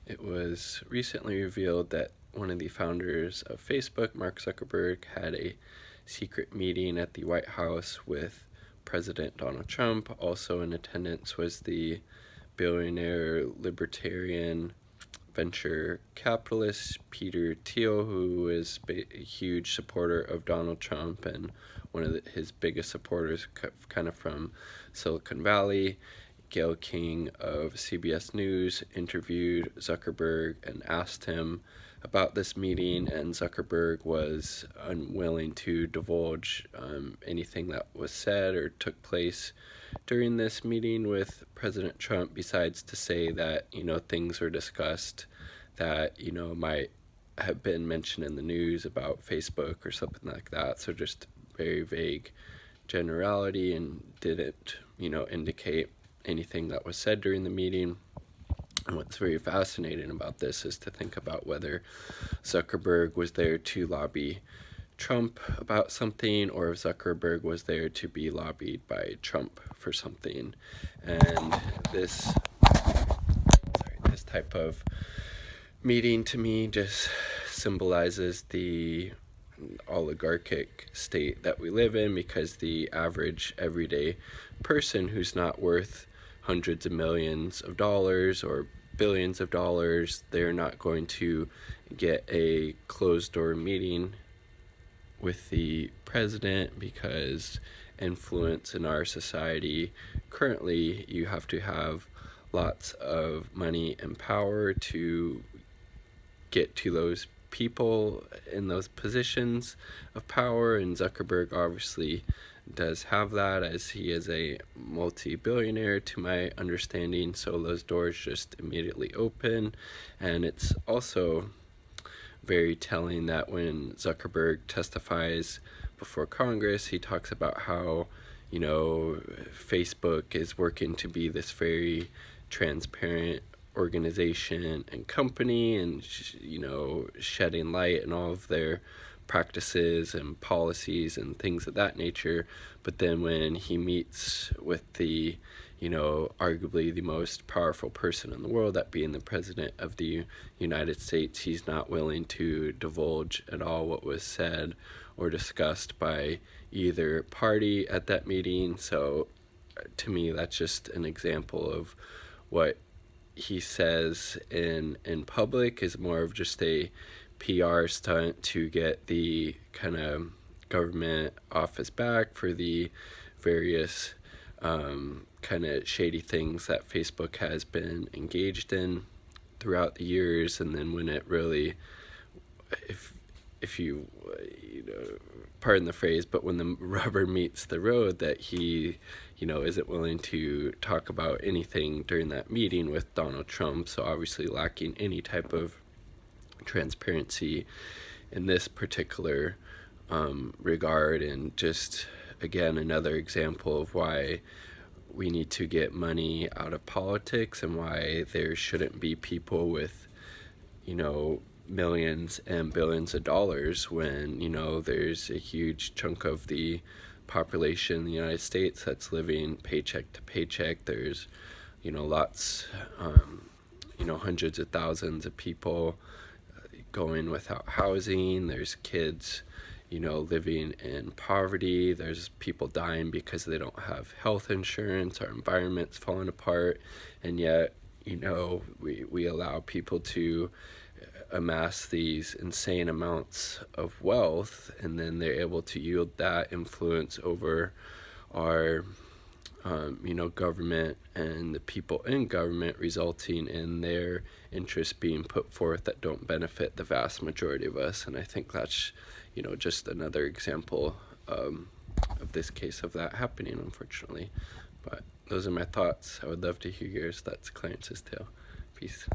It was recently revealed that one of the founders of Facebook, Mark Zuckerberg, had a secret meeting at the White House with President Donald Trump. Also in attendance was the billionaire libertarian venture capitalist Peter Thiel, who is a huge supporter of Donald Trump and one of his biggest supporters kind of from Silicon Valley. Gayle King of CBS News interviewed Zuckerberg and asked him about this meeting, and Zuckerberg was unwilling to divulge anything that was said or took place during this meeting with President Trump, besides to say that, things were discussed that, might have been mentioned in the news about Facebook or something like that. So just very vague generality, and didn't, indicate anything that was said during the meeting. And what's very fascinating about this is to think about whether Zuckerberg was there to lobby Trump about something, or if Zuckerberg was there to be lobbied by Trump for something. And this type of meeting to me just symbolizes the oligarchic state that we live in, because the average everyday person who's not worth hundreds of millions of dollars or billions of dollars, they're not going to get a closed door meeting with the president, because influence in our society currently, you have to have lots of money and power to get to those people in those positions of power, and Zuckerberg obviously does have that, as he is a multi-billionaire to my understanding, so those doors just immediately open. And it's also very telling that when Zuckerberg testifies before Congress, he talks about how, Facebook is working to be this very transparent organization and company, and shedding light on all of their practices and policies and things of that nature. But then when he meets with the arguably the most powerful person in the world, that being the president of the United States, he's not willing to divulge at all what was said or discussed by either party at that meeting. So to me, that's just an example of what he says in public is more of just a PR stunt to get the kind of government office back for the various kind of shady things that Facebook has been engaged in throughout the years. And then when it really, if you pardon the phrase, but when the rubber meets the road, that he isn't willing to talk about anything during that meeting with Donald Trump. So obviously lacking any type of transparency in this particular regard. And just, again, another example of why we need to get money out of politics, and why there shouldn't be people with, millions and billions of dollars, when, there's a huge chunk of the population in the United States that's living paycheck to paycheck. There's, lots, hundreds of thousands of people going without housing. There's kids, living in poverty. There's people dying because they don't have health insurance. Our environment's falling apart. And yet, we allow people to amass these insane amounts of wealth, and then they're able to yield that influence over our government and the people in government, resulting in their interests being put forth that don't benefit the vast majority of us. And I think that's just another example of this case of that happening, unfortunately. But those are my thoughts. I would love to hear yours. That's Clarence's tale. Peace.